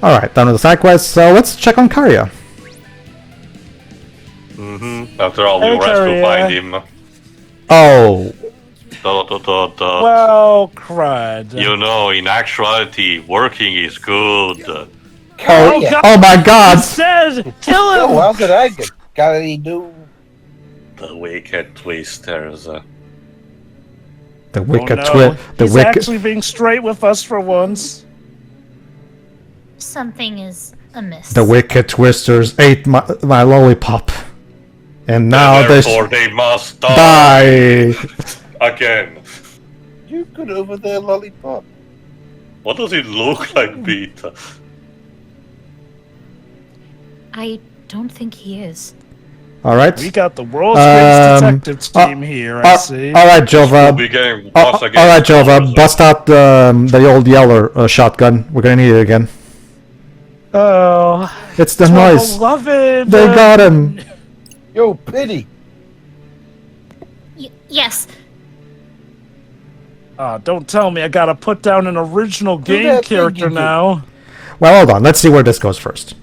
Alright, done with the side quest, so let's check on Karya. After all, we were asked to find him. Oh. Well, crud. You know, in actuality, working is good. Oh my god! Said, kill him! Oh, how's it acting? Got any new... The wicked twisters. The wicked He's actually being straight with us for once. Something is amiss. The wicked twisters ate my lollipop. And now they must die. Again. You good over there, lollipop? What does it look like, Peter? I don't think he is. Alright. We got the world's greatest detectives team here, I see. Alright, Jova. Alright, Jova, bust out the old Yeller shotgun. We're gonna need it again. Oh. It's the noise. Beloved. They got him. Yo, pity. Yes. Don't tell me I gotta put down an original game character now. Well, hold on. Let's see where this goes first.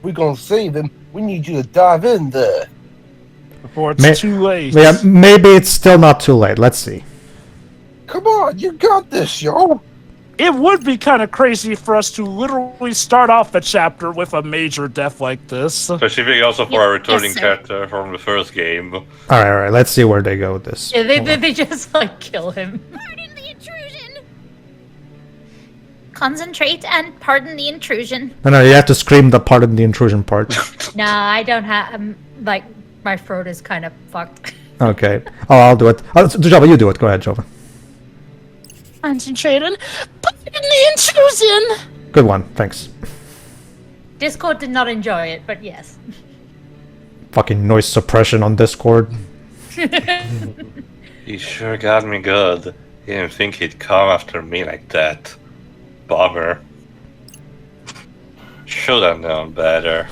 We're gonna save him. We need you to dive in there. Before it's too late. Yeah, maybe it's still not too late. Let's see. Come on, you got this, yo. It would be kind of crazy for us to literally start off a chapter with a major death like this. Specifically also for a returning character from the first game. Alright, let's see where they go with this. Yeah, they just, like, kill him. Pardon the intrusion! Concentrate and pardon the intrusion. No, you have to scream the pardon the intrusion part. Nah, I don't have, like, my throat is kind of fucked. Okay. Oh, I'll do it. Jova, you do it. Go ahead, Jova. Concentrate and pardon the intrusion! Good one, thanks. Discord did not enjoy it, but yes. Fucking noise suppression on Discord. He sure got me good. He didn't think he'd come after me like that. Bummer. Should have known better.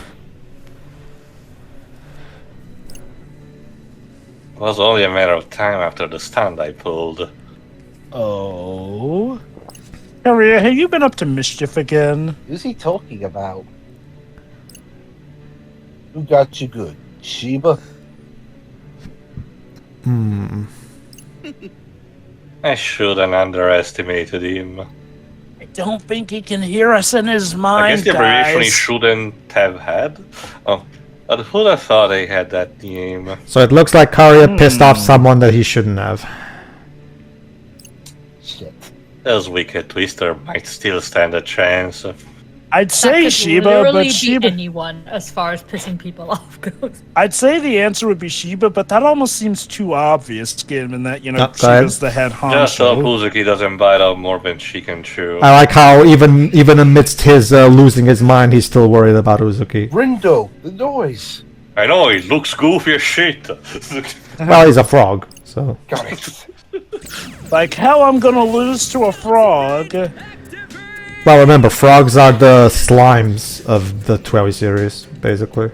It was only a matter of time after the stunt I pulled. Oh. Harriet, have you been up to mischief again? Who's he talking about? Who got you good? Sheba? I shouldn't underestimated him. I don't think he can hear us in his mind, I guess the abbreviation he guys. shouldn't have had. Oh, but who'd have thought he had that name? So it looks like Karya pissed off someone that he shouldn't have. Shit. Those wicked twister might still stand a chance. I'd say That could Sheba, literally but be Sheba... anyone as far as pissing people off goes. I'd say the answer would be Sheba, but that almost seems too obvious, given that, you know, go ahead. Sheba's the head Just so honcho. Puzuki doesn't bite out more than she can chew. I like how even amidst his losing his mind, he's still worried about Uzuki. Rindo, the noise. I know, he looks goofy as shit. Well, he's a frog, so... Got it. Like, how I'm gonna lose to a frog? Well, remember, frogs are the slimes of the 12 series, basically.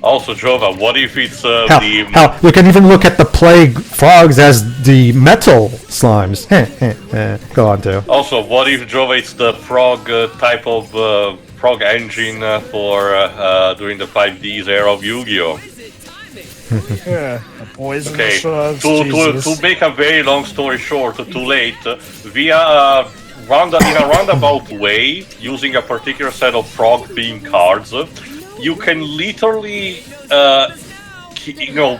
Also, Jova, what if it's the... Hell, you can even look at the plague frogs as the metal slimes. Go on, too. Also, what if Jova it's the frog type of frog engine for during the 5Ds era of Yu-Gi-Oh? Yeah, a poison Okay, shrugs, to make a very long story short, too late, via in a roundabout way, using a particular set of frog-themed cards, you can literally,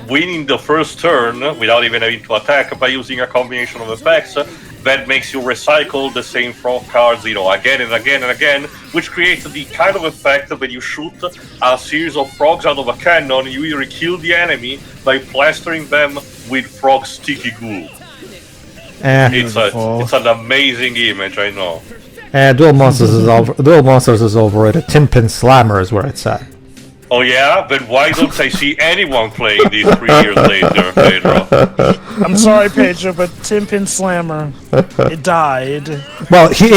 win in the first turn without even having to attack by using a combination of effects that makes you recycle the same frog cards, again and again and again, which creates the kind of effect that when you shoot a series of frogs out of a cannon, you either kill the enemy by plastering them with frog sticky glue. It's an amazing image, I know. Duel Monsters is overrated. Tin Pin Slammer is where it's at. Oh yeah? Then why don't I see anyone playing these 3 years later, Pedro? I'm sorry, Pedro, but Tin Pin Slammer, it died. Well, here's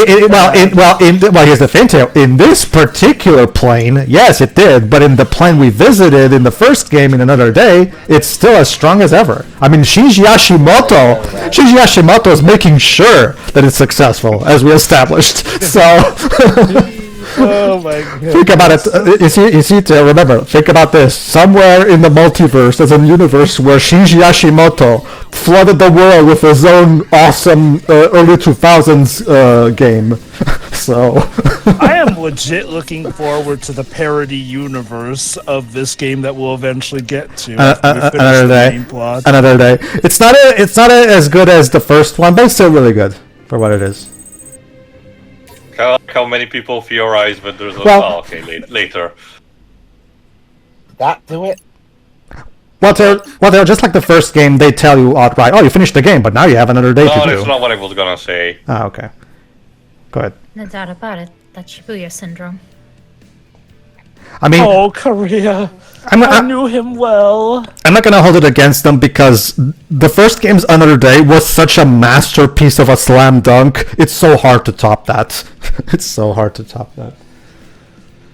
the thing, Tail. In this particular plane, yes, it did. But in the plane we visited in the first game in Another Day, it's still as strong as ever. I mean, Shinji Hashimoto is making sure that it's successful, as we established. So. Oh my god. Think about it. You see, remember, think about this. Somewhere in the multiverse, there's a universe where Shinji Hashimoto flooded the world with his own awesome early 2000s game. So... I am legit looking forward to the parody universe of this game that we'll eventually get to. after we finish another the day. main plot. Another day. It's not as good as the first one, but it's still really good for what it is. How many people theorize that there's a... Well- oh, okay, later. That do it? Well, they're just like the first game. They tell you outright, "Oh, you finished the game, but now you have another day No, to do." that's not what I was gonna say. Ah, okay. Go ahead. No doubt about it. That Shibuya syndrome. I mean, Oh, Korea. I knew him well. I'm not gonna hold it against them because the first game's Another Day was such a masterpiece of a slam dunk. It's so hard to top that. It's so hard to top that.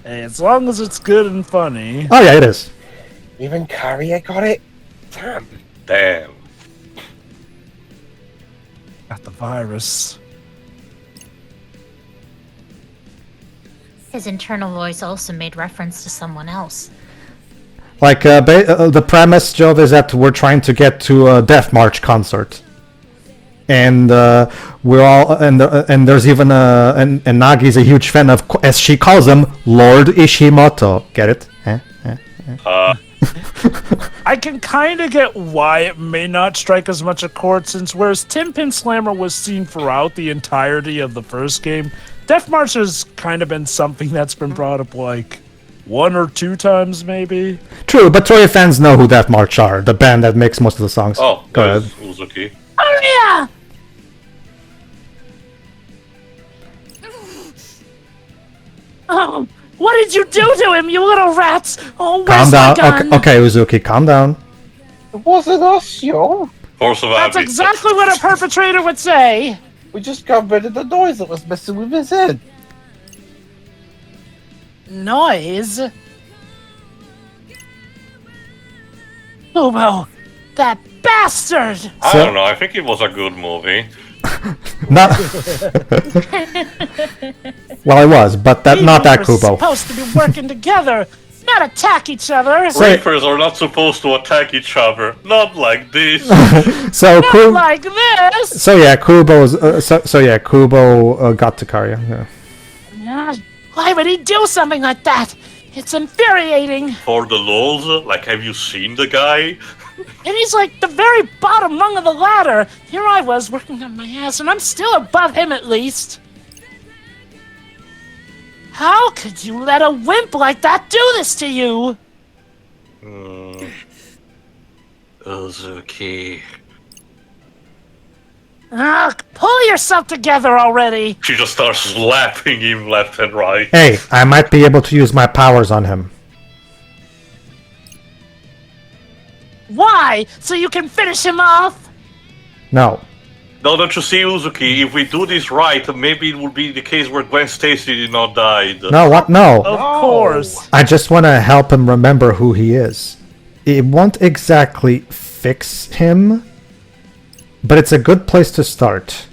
Hey, as long as it's good and funny. Oh yeah, it is. Even Carrier got it? Damn. Damn. Got the virus. His internal voice also made reference to someone else. Like the premise, Joe, is that we're trying to get to a Death March concert, and we're all and there's even and Nagi's a huge fan of, as she calls him, Lord Ishimoto. Get it? I can kind of get why it may not strike as much a chord, since whereas Tim Pin Slammer was seen throughout the entirety of the first game, Death March has kind of been something that's been brought up like 1 or 2 times, maybe. True, but Toei fans know who Death March are, the band that makes most of the songs. Oh, Go there's ahead. Uzuki. Oh yeah! Oh, what did you do to him, you little rats? Oh, Calm where's my down. gun? Okay, Uzuki, calm down. It wasn't us, yo. Force of That's habit. exactly what a perpetrator would say. We just got rid of the noise that was messing with his head. Noise? Kubo, that bastard! I don't know, I think it was a good movie. Not. Well, it was, but not that We're Kubo. supposed to be working together, not attack each other. Reapers are not supposed to attack each other. Not like this. So Not like this. So yeah, Kubo's. Kubo got to Karya. Yeah. Why would he do something like that? It's infuriating. For the lols, like, have you seen the guy? And he's like the very bottom rung of the ladder. Here I was working on my ass, and I'm still above him at least. How could you let a wimp like that do this to you? Uzuki. Ah, pull yourself together already. She just starts slapping him left and right. Hey, I might be able to use my powers on him. Why? So you can finish him off? No. Now don't you see, Uzuki, if we do this right, maybe it will be the case where Gwen Stacy did not die. No, what? No. Of course. I just want to help him remember who he is. It won't exactly fix him, but it's a good place to start.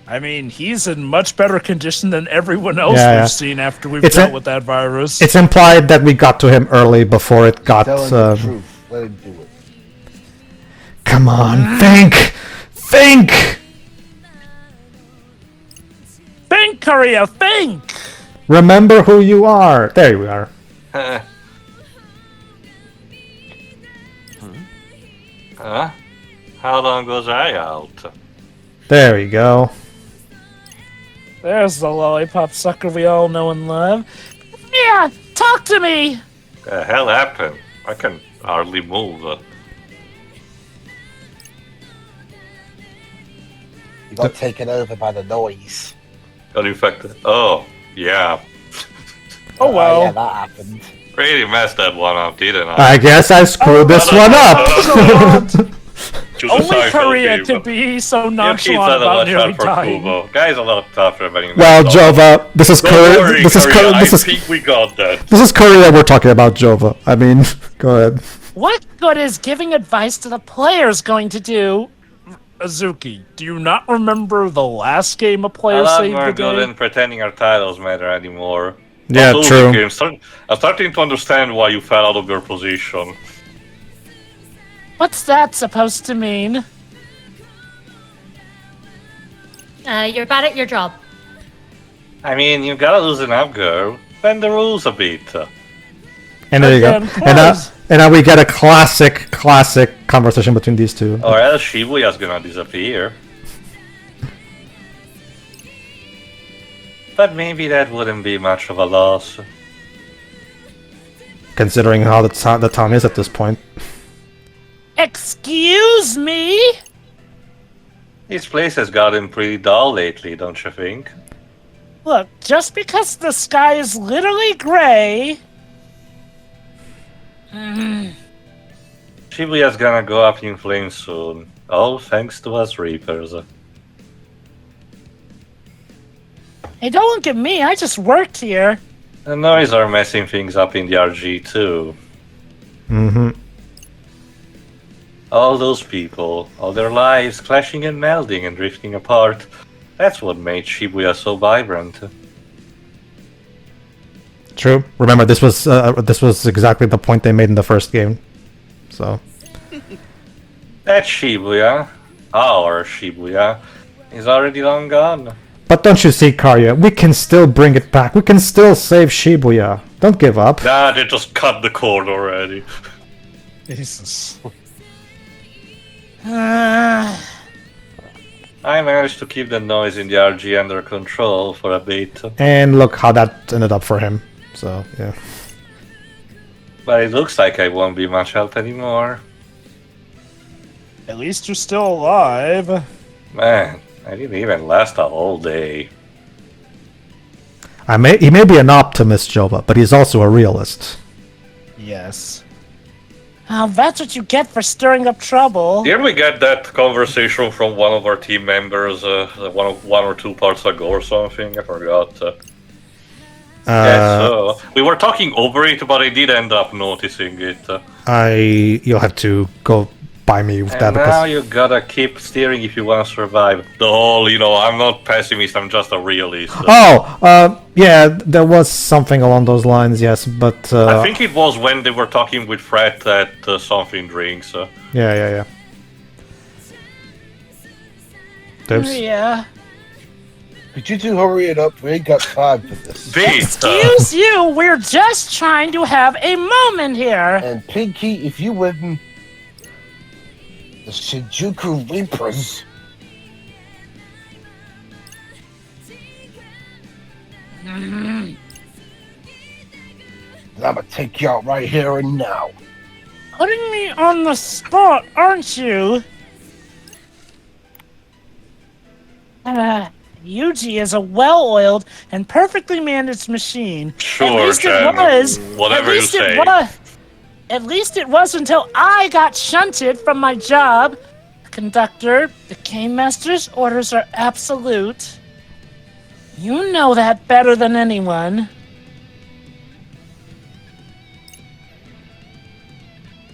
I mean, he's in much better condition than everyone else Yeah, yeah. we've seen after we've It's dealt a- with that virus. It's implied that we got to him early before it got. Telling the truth. Let him do it. Come on, think! Think! Think, Korea, think! Remember who you are. There you are. Huh? How long was I out? There you go. There's the lollipop sucker we all know and love. Yeah, talk to me! The hell happened? I can hardly move. You got taken over by the noise. Got infected. Oh, yeah. Oh well. Yeah, that happened. Really messed that one up, didn't I? I guess I screwed this one up. Choose a Only side, Korea okay, could but- be so You keep nonchalant that a about lot nearly for dying. Kubo. Guy's a lot tougher than you Well, know. Jova, this is Don't Korea. worry, This is Korea, Korea. I This is think we got that. this is Korea. We're talking about Jova. I mean, go ahead. What good is giving advice to the players going to do? Azuki, do you not remember the last game a player A lot saved more the good game? than pretending our titles matter anymore. Yeah, Not true. losing games. I'm starting to understand why you fell out of your position. What's that supposed to mean? You're bad at your job. I mean, you gotta loosen up, girl. Bend the rules a bit. And there you go. Again, And now we get a classic conversation between these two. Or else Shibuya's gonna disappear. But maybe that wouldn't be much of a loss. Considering how the town is at this point. Excuse me? This place has gotten pretty dull lately, don't you think? Look, just because the sky is literally gray... Shibuya's gonna go up in flames soon. All thanks to us Reapers. Hey, don't look at me, I just worked here. The noise are messing things up in the RG too. Mm-hmm. All those people, all their lives clashing and melding and drifting apart. That's what made Shibuya so vibrant. True. Remember, this was exactly the point they made in the first game. So. That Shibuya, our Shibuya, is already long gone. But don't you see, Karya? We can still bring it back. We can still save Shibuya. Don't give up. Nah, they just cut the cord already. Jesus. I managed to keep the noise in the RG under control for a bit. And look how that ended up for him. So, yeah. But it looks like I won't be much help anymore. At least you're still alive. Man, I didn't even last a whole day. He may be an optimist, Joba, but he's also a realist. Yes. Oh, that's what you get for stirring up trouble. Did we get that conversation from one of our team members one or two parts ago or something? I forgot. Yeah, so we were talking over it, but I did end up noticing it. You'll have to go by me with that And now because you gotta keep steering if you want to survive. The whole, I'm not pessimist, I'm just a realist. yeah, there was something along those lines, yes, but I think it was when they were talking with Fred at Something Drinks. yeah. Oops. Yeah. Could you two hurry it up? We ain't got time for this. Excuse you, we're just trying to have a moment here. And Pinky, if you wouldn't, the Shinjuku Reapers. I'ma take you out right here and now. Putting me on the spot, aren't you? Yuji is a well-oiled and perfectly managed machine. Sure, at least Jen. it was. Whatever at least you it say. Was. At least it was until I got shunted from my job. Conductor, the Game Master's orders are absolute. You know that better than anyone.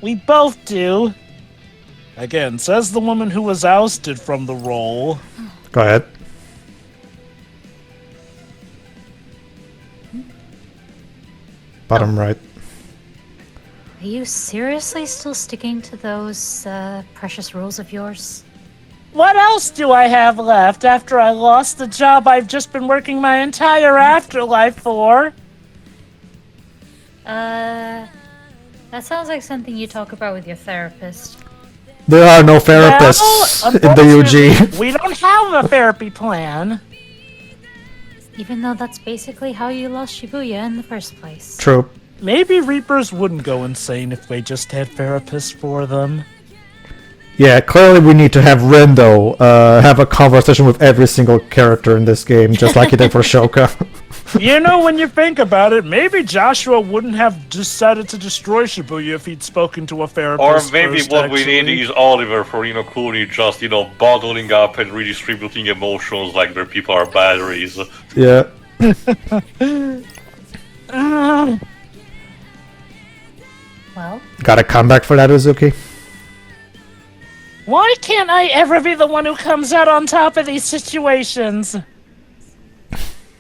We both do. Again, says the woman who was ousted from the role. Go ahead. Bottom right. Are you seriously still sticking to those precious rules of yours? What else do I have left after I lost the job I've just been working my entire afterlife for? That sounds like something you talk about with your therapist. There are no therapists Well, in the UG. we don't have a therapy plan. Even though that's basically how you lost Shibuya in the first place. True. Maybe Reapers wouldn't go insane if they just had therapists for them. Yeah, clearly we need to have Rendo have a conversation with every single character in this game, just like he did for Shoka. You know, when you think about it, maybe Joshua wouldn't have decided to destroy Shibuya if he'd spoken to a Or therapist maybe first, what we need actually. is Oliver for Kuni just, bottling up and redistributing emotions like their people are batteries. Yeah. Well, Got a comeback for that, Uzuki? Why can't I ever be the one who comes out on top of these situations?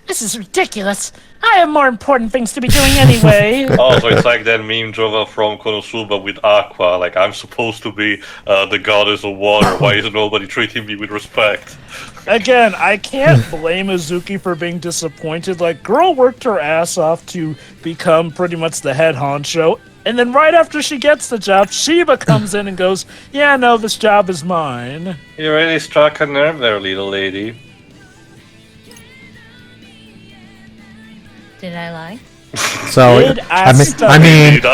This is ridiculous. I have more important things to be doing anyway. Also, it's like that meme Jova from Konosuba with Aqua. Like, I'm supposed to be the goddess of water. Why is nobody treating me with respect? Again, I can't blame Izuki for being disappointed. Like, girl worked her ass off to become pretty much the head honcho. And then right after she gets the job, Shiba comes in and goes, yeah, no, this job is mine. You really struck a nerve there, little lady. Did I lie? So Did I mean, stutter? I mean, Did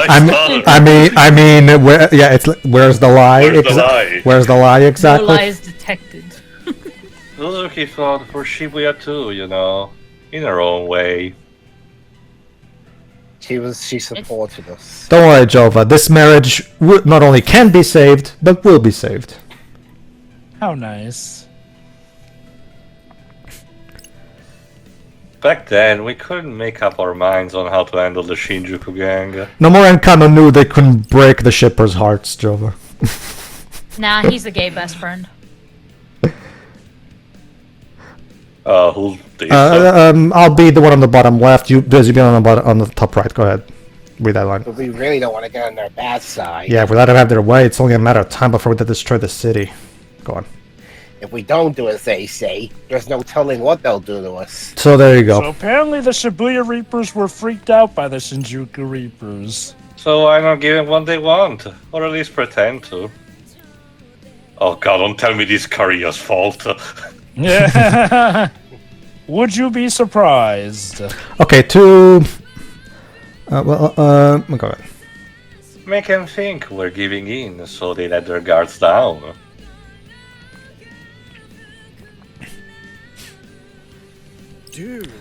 I I mean, where, yeah, it's where's the lie? Where's the lie? Where's the lie No exactly? lies detected. Suzuki fought for Shibuya too, you know, in her own way. She supported us. Don't worry, Jova. This marriage not only can be saved, but will be saved. How nice. Back then, we couldn't make up our minds on how to handle the Shinjuku gang. Nomura and Kano knew they couldn't break the shippers' hearts, Jova. Nah, he's a gay best friend. Who's this? I'll be the one on the bottom left. You busy being on the top right. Go ahead. Read that line. But we really don't want to get on their bad side. Yeah, if we let them have their way, it's only a matter of time before they destroy the city. Go on. If we don't do as they say, there's no telling what they'll do to us. So there you go. So apparently the Shibuya Reapers were freaked out by the Shinjuku Reapers. So why not give them what they want? Or at least pretend to. Oh god, don't tell me this is Korea's fault. Yeah. Would you be surprised? Okay, go ahead. Make them think we're giving in, so they let their guards down. Dude.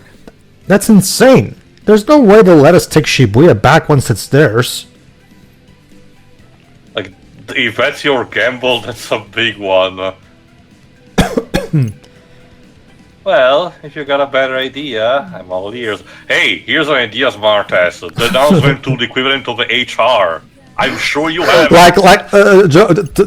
That's insane. There's no way they'll let us take Shibuya back once it's theirs. Like, if that's your gamble, that's a big one. Well, if you got a better idea, I'm all ears. Hey, here's an idea, smartass. The announcement to the equivalent of the HR. I'm sure you have.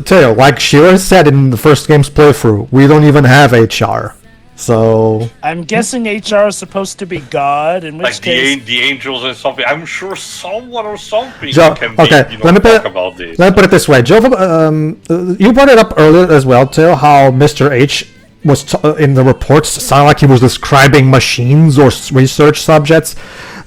Teo, like Shira said in the first game's playthrough, we don't even have HR. So I'm guessing HR is supposed to be God, in which Like case... the angels and something. I'm sure someone or something can be, okay, let me talk about this. Let me put it this way, Jova. You brought it up earlier as well, Teo, how Mr. H was in the reports sounded like he was describing machines or research subjects.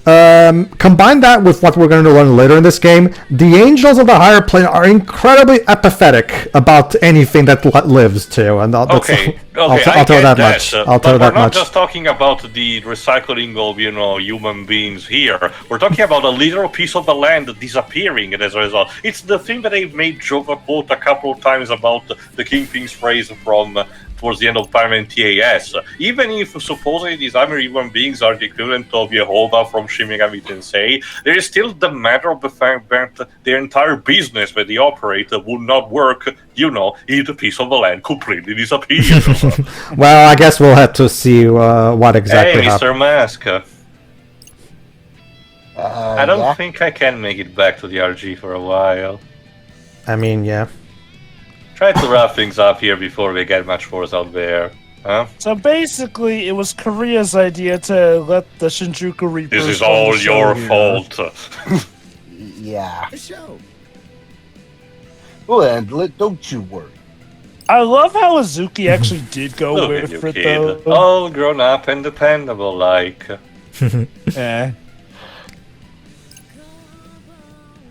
Combine that with what we're going to learn later in this game. The angels of the higher plane are incredibly apathetic about anything that lives too, and I'll tell that much. I'll tell that much. We're not just talking about the recycling of human beings here. We're talking about a literal piece of the land disappearing, and as a result, it's the thing that they've made Jova quote a couple of times about the Kingpin's phrase from towards the end of time in TAS. Even if supposedly these other human beings are the equivalent of Yehovah from Shin Megami Tensei, there is still the matter of the fact that their entire business that they operate would not work, if the piece of the land completely disappears. Well, I guess we'll have to see what exactly Hey, happened. Mr. Mask. I don't think I can make it back to the RG for a while. I mean, yeah. Try to wrap things up here before we get much worse out there. Huh? So basically, it was Korea's idea to let the Shinjuku Reapers... This is run the all show your here. fault. Yeah. The show. Well, don't you worry. I love how Izuki actually did go Look with at you, it, kid. though. All grown up and dependable, like. Eh.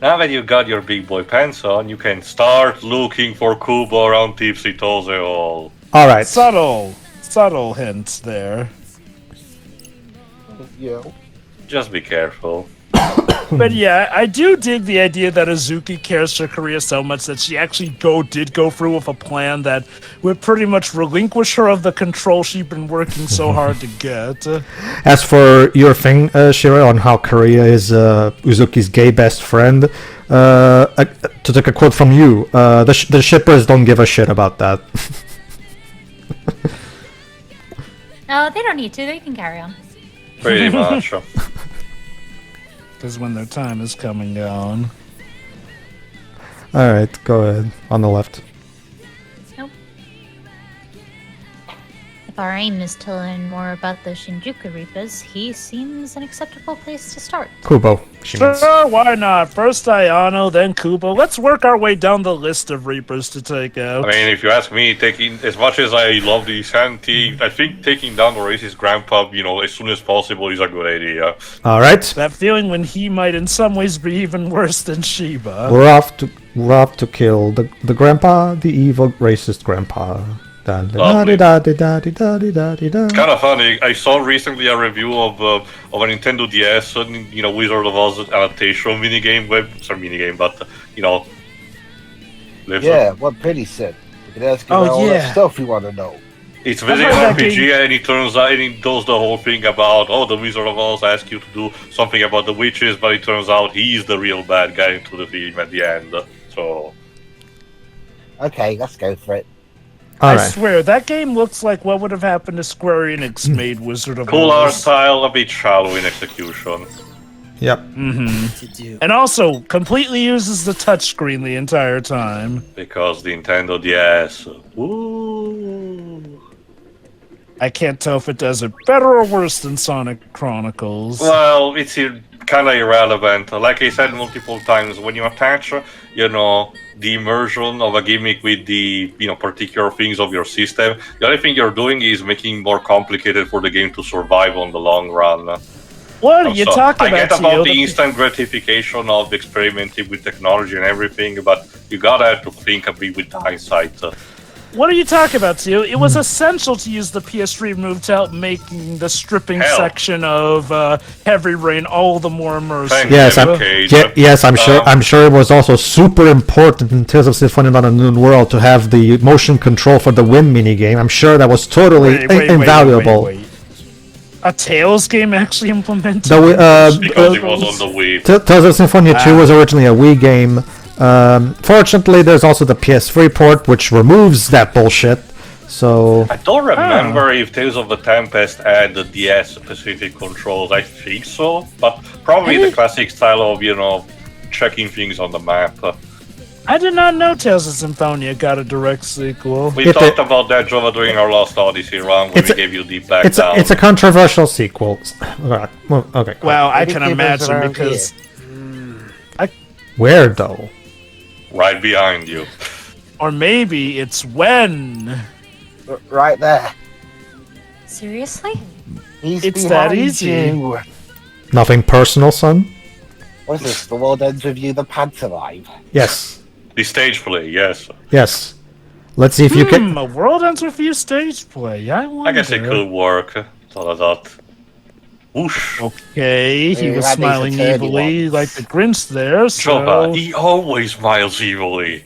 Now that you got your big boy pants on, you can start looking for Kubo around Tipsy Toes Hall. All right. Subtle hints there. Yeah. Just be careful. But yeah, I do dig the idea that Izuki cares for Korea so much that she actually did go through with a plan that would pretty much relinquish her of the control she'd been working so hard to get. As for your thing, Shira, on how Korea is Uzuki's gay best friend, to take a quote from you, the shippers don't give a shit about that. No, they don't need to. They can carry on. Pretty much. Because when their time is coming down. All right, go ahead. On the left. If our aim is to learn more about the Shinjuku Reapers, he seems an acceptable place to start. Kubo. She means. Sure, why not? First Ayano, then Kubo. Let's work our way down the list of Reapers to take out. I mean, if you ask me, taking as much as I love the sanity, I think taking down the racist grandpa, as soon as possible is a good idea. All right. That feeling when he might in some ways be even worse than Shiba. We're off to kill the grandpa, the evil racist grandpa. Lovely. Da-da-da-da-da-da-da-da-da. It's kind of funny. I saw recently a review of a Nintendo DS, Wizard of Oz adaptation minigame, Yeah, what Pretty said. You can ask him Oh, all yeah. that stuff you want to know. It's video that RPG, game. and it turns out and it does the whole thing about the Wizard of Oz asks you to do something about the witches, but it turns out he's the real bad guy into the film at the end. So Okay, let's go for it. All I right. swear, that game looks like what would have happened if Square Enix made Wizard of cool art Oz. style, a bit shallow in execution. Yep. To do. And also, completely uses the touchscreen the entire time. Because the Nintendo DS. Woo. I can't tell if it does it better or worse than Sonic Chronicles. Well, it's kind of irrelevant. Like I said multiple times, when you attach, the immersion of a gimmick with the, particular things of your system, the only thing you're doing is making it more complicated for the game to survive on the long run. What are you So, talking I get about, about Tio? the instant gratification of experimenting with technology and everything, but you gotta have to think a bit with hindsight. What are you talking about, Tio? It was essential to use the PS3 move to help making the stripping Hell. section of Heavy Rain all the more immersive. Thank Yes, you, I'm, Cage. yes, I'm sure. I'm sure it was also super important in Tales of Symphonia of the Noon World to have the motion control for the wind minigame. I'm sure that was totally invaluable. Wait. A Tales game actually implemented? Because it was on the Wii. Tales of Symphonia 2 was originally a Wii game. Fortunately, there's also the PS3 port, which removes that bullshit. So I don't remember if Tales of the Tempest had the DS-specific controls. I think so, but probably the classic style of, checking things on the map. I did not know Tales of Symphonia got a direct sequel. We If talked about that, Jova, during our last Odyssey run when we gave you Deep Back Down. it's a controversial sequel. Okay. Well, I Maybe can keep us imagine around because Where though? Right behind you. or maybe it's when. Right there. Seriously? He's It's that behind easy. you. Nothing personal, son. What is this? The world ends with you, the pantomime. Yes. The stage play, yes. Yes. Let's see if you can. A World Ends With You stage play. I wonder. I guess it could work. Thought of that. Whoosh. Okay, he Yeah, was that makes smiling a turdy evilly one. like the Grinch there, so... Jova, he always smiles evilly.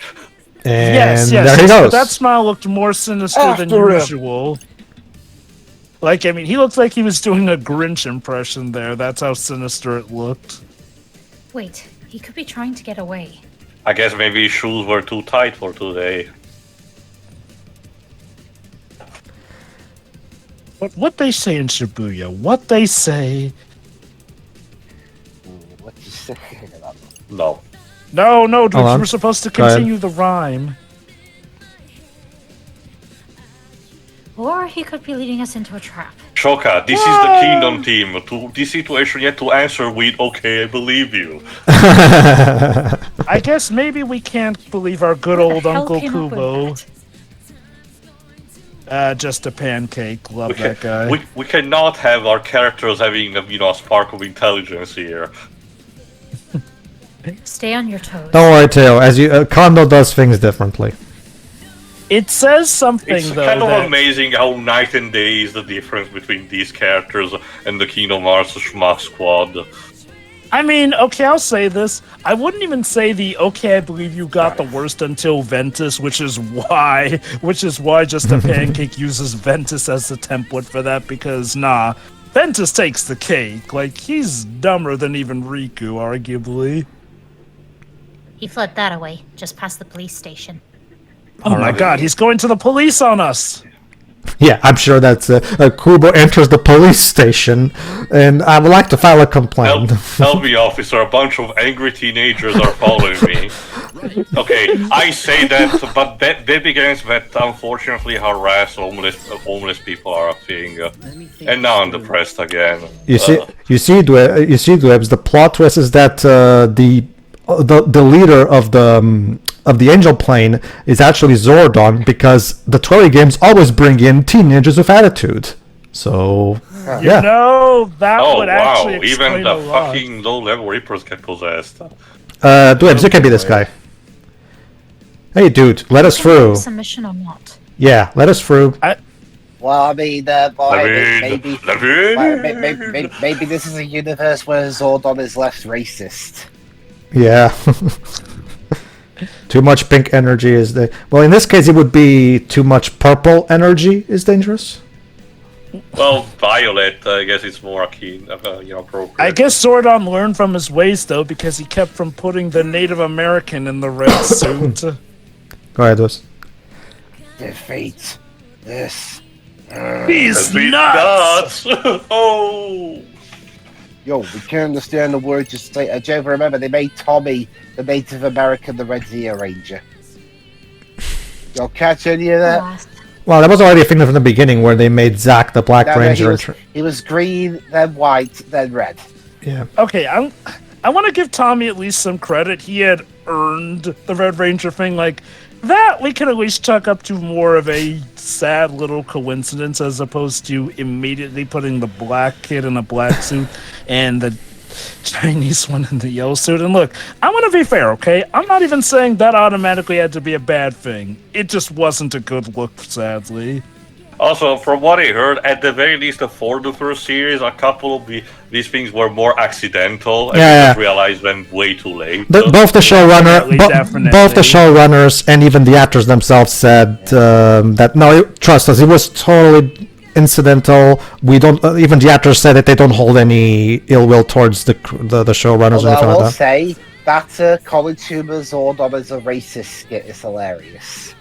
And Yes, there he but goes. that smile looked more sinister than After him. usual. Like, I mean, he looked like he was doing a Grinch impression there. That's how sinister it looked. Wait, he could be trying to get away. I guess maybe his shoes were too tight for today. What they say in Shibuya? What they say? What you say? No. No, Hold Dwight, you on. were supposed to Go ahead. continue the rhyme. Or he could be leading us into a trap. Shoka, this is the Kingdom team. To this situation, you have to answer with, okay, I believe you. I guess maybe we can't believe our good Who the old hell Uncle came up with Kubo. that? Just a pancake. Love that guy. We cannot have our characters having a spark of intelligence here. Stay on your toes. Don't worry, Teo. As you, Kondo does things differently. It says something, It's though, kind of that... amazing how night and day is the difference between these characters and the Kingdom Hearts Schmuck Squad. I mean, okay, I'll say this. I wouldn't even say the okay, I believe you got the worst until Ventus, which is why Just a Pancake uses Ventus as the template for that, because nah, Ventus takes the cake. Like, he's dumber than even Riku, arguably. He fled that away, just past the police station. Oh my god, he's going to the police on us! Yeah, I'm sure that Kubo enters the police station, and I would like to file a complaint. Help me, officer. A bunch of angry teenagers are following me. Okay, I say that, but baby gangs that unfortunately harass homeless people are a thing. And now I'm depressed again. You see, Dwebs. The plot twist is that the leader of the Angel Plane is actually Zordon, because the Tory games always bring in teenagers with attitude. So, yeah. No, that Oh would wow! actually explain Even the a lot. fucking low-level Reapers get possessed. Dwebs, you can be this guy. Hey, dude, let us through. Submission or not? Yeah, let us through. Well, I mean, maybe Levin. maybe this is a universe where Zordon is less racist. Yeah. Too much pink energy is the. Well, in this case, it would be too much purple energy is dangerous. Well, violet. I guess it's more keen, appropriate. I guess Zordon learned from his ways, though, because he kept from putting the Native American in the red suit. Go ahead, Liz. Defeat this. He's Sweet nuts! nuts. Oh. Yo, we can't understand the word you say. Joe, remember, they made Tommy the Native American, the Red Zeo Ranger. Y'all catch any of that? Alas. Well, that was already a thing from the beginning where they made Zack the Black No, Ranger. he was green, then white, then red. Yeah. Okay, I want to give Tommy at least some credit. He had earned the Red Ranger thing. Like, that we can at least chalk up to more of a sad little coincidence as opposed to immediately putting the black kid in a black suit and the Chinese one in the yellow suit. And look, I want to be fair, okay? I'm not even saying that automatically had to be a bad thing. It just wasn't a good look, sadly. Also, from what I heard, at the very least, for the first series, a couple of these things were more accidental, and Yeah, we yeah. just realized them way too late. Both the showrunner, Definitely. both the showrunners, and even the actors themselves said that no, trust us, it was totally incidental. We don't. Even the actors said that they don't hold any ill will towards the showrunners or Although I anything will like that. say that Colin Toomer Zordon as a racist skit is hilarious.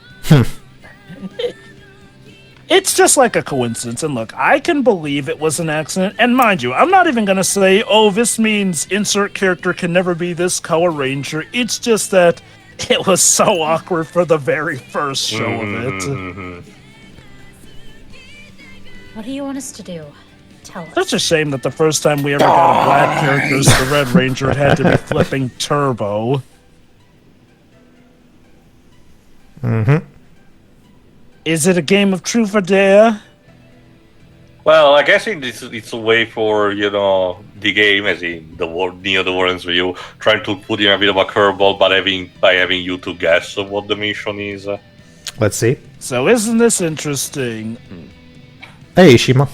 It's just like a coincidence, and look, I can believe it was an accident, and mind you, I'm not even gonna say, oh, this means insert character can never be this color ranger. It's just that it was so awkward for the very first show of it. Mhm. What do you want us to do? Tell us. Such a shame that the first time we ever got a black character as the Red Ranger, it had to be flipping turbo. Mm-hmm. Is it a game of truth or dare? Well, I guess it's a way for, the game, as in the Warren's view, trying to put in a bit of a curveball by having you to guess what the mission is. Let's see. So isn't this interesting? Hey, Ishima.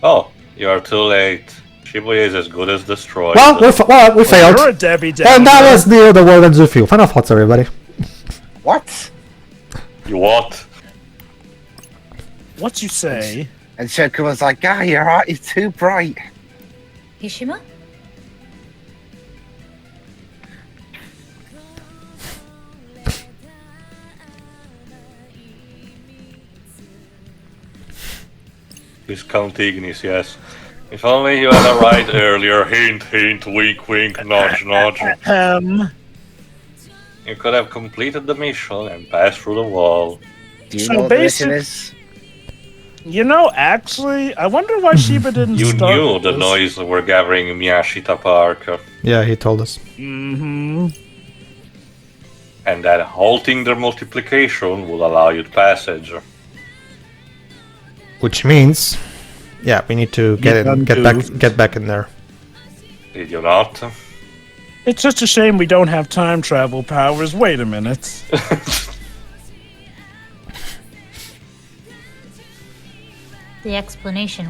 Oh, you are too late. Shibuya is as good as destroyed. Well, we failed. You're a Debbie Downer. And that was the World Ends With You. Final thoughts, everybody. What? You what? What you say? And Shoku was like, "Ah, your art is too bright." Hishima? Viscount Ignis, yes. If only you had arrived earlier. Hint, hint, wink, wink, nudge, nudge. You could have completed the mission and passed through the wall. Do you So know what the mission basic- is? You know, actually, I wonder why Shiba didn't You start knew with the this. noise were gathering in Miyashita Park, Yeah, he told us. Mm-hmm. and that halting their multiplication will allow you passage. Which means, yeah, we need to get back in there. Did you not? It's such a shame we don't have time travel powers. Wait a minute. The explanation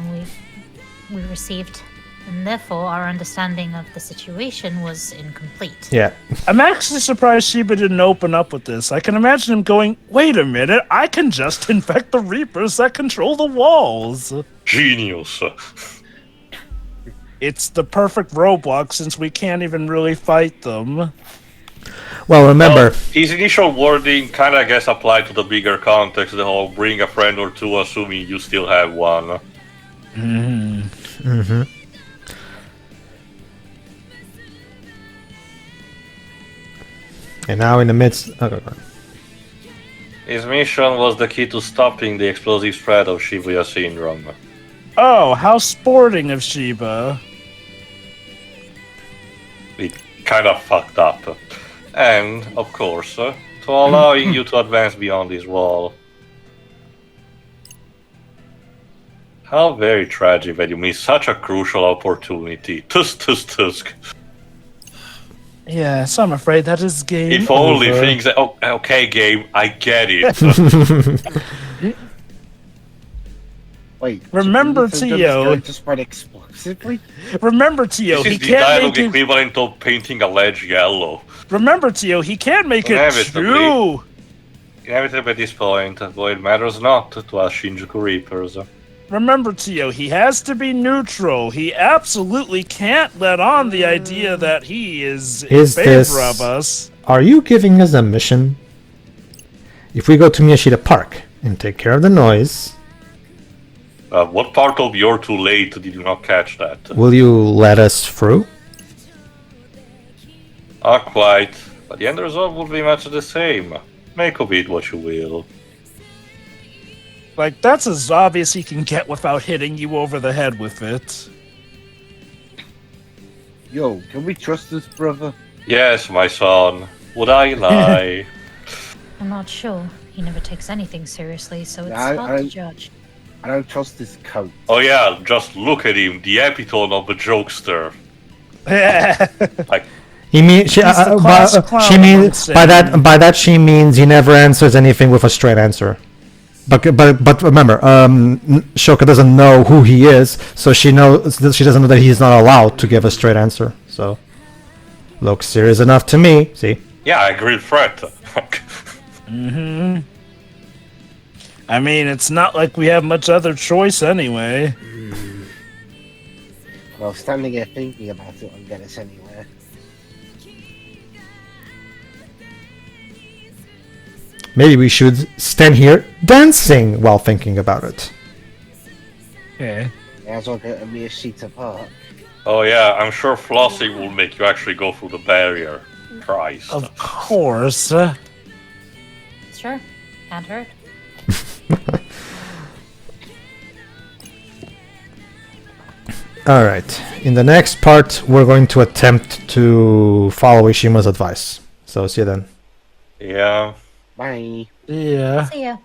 we received, and therefore our understanding of the situation was incomplete. Yeah. I'm actually surprised Shiba didn't open up with this. I can imagine him going, wait a minute, I can just infect the Reapers that control the walls. Genius. It's the perfect roadblock since we can't even really fight them. Well, remember, His initial wording kind of, I guess, applied to the bigger context, the whole bring a friend or two, assuming you still have one. and now in the midst. Okay. His mission was the key to stopping the explosive spread of Shibuya syndrome. Oh, how sporting of Shiba. It kind of fucked up. And, of course, to allowing you to advance beyond this wall. How very tragic that you missed such a crucial opportunity. Tusk, tusk, tusk. Yes, I'm afraid that is game If only over. things... Oh, okay, game, I get it. Wait. Remember, so you think Tio. it's going to spread explosively? Remember, Tio, This he is the can't dialogue make it. equivalent of painting a ledge yellow. Remember, Tio, he can't make it Inevitably. true. Inevitably at this point, though it matters not to us Shinjuku Reapers. Remember, Tio, he has to be neutral. He absolutely can't let on the idea that he is in Is favor this- of us. Are you giving us a mission? If we go to Miyashita Park and take care of the noise, What part of "you're too late" did you not catch that? will you let us through? Not quite, but the end result would be much the same. Make of it what you will. Like, that's as obvious he can get without hitting you over the head with it. Yo, can we trust this brother? Yes, my son. Would I lie? I'm not sure. He never takes anything seriously, so it's I- hard I- to judge. I don't trust this coat. Oh yeah, just look at him, the epitome of a jokester. Like, He mean she, He's the by, class clown she means amongst by them. that she means he never answers anything with a straight answer. But remember, Shoka doesn't know who he is, so she doesn't know that he's not allowed to give a straight answer. So looks serious enough to me. See, yeah, I agree with Fred. I mean, it's not like we have much other choice anyway. Well, standing here thinking about it won't get us anywhere. maybe we should stand here dancing while thinking about it. Okay. May as well go to Miyashita Park. Oh yeah, I'm sure flossing will make you actually go through the barrier. Christ. Of course. Sure. Can't hurt. All right. In the next part, we're going to attempt to follow Ishima's advice. So see you then. Yeah. Bye. Yeah. See ya.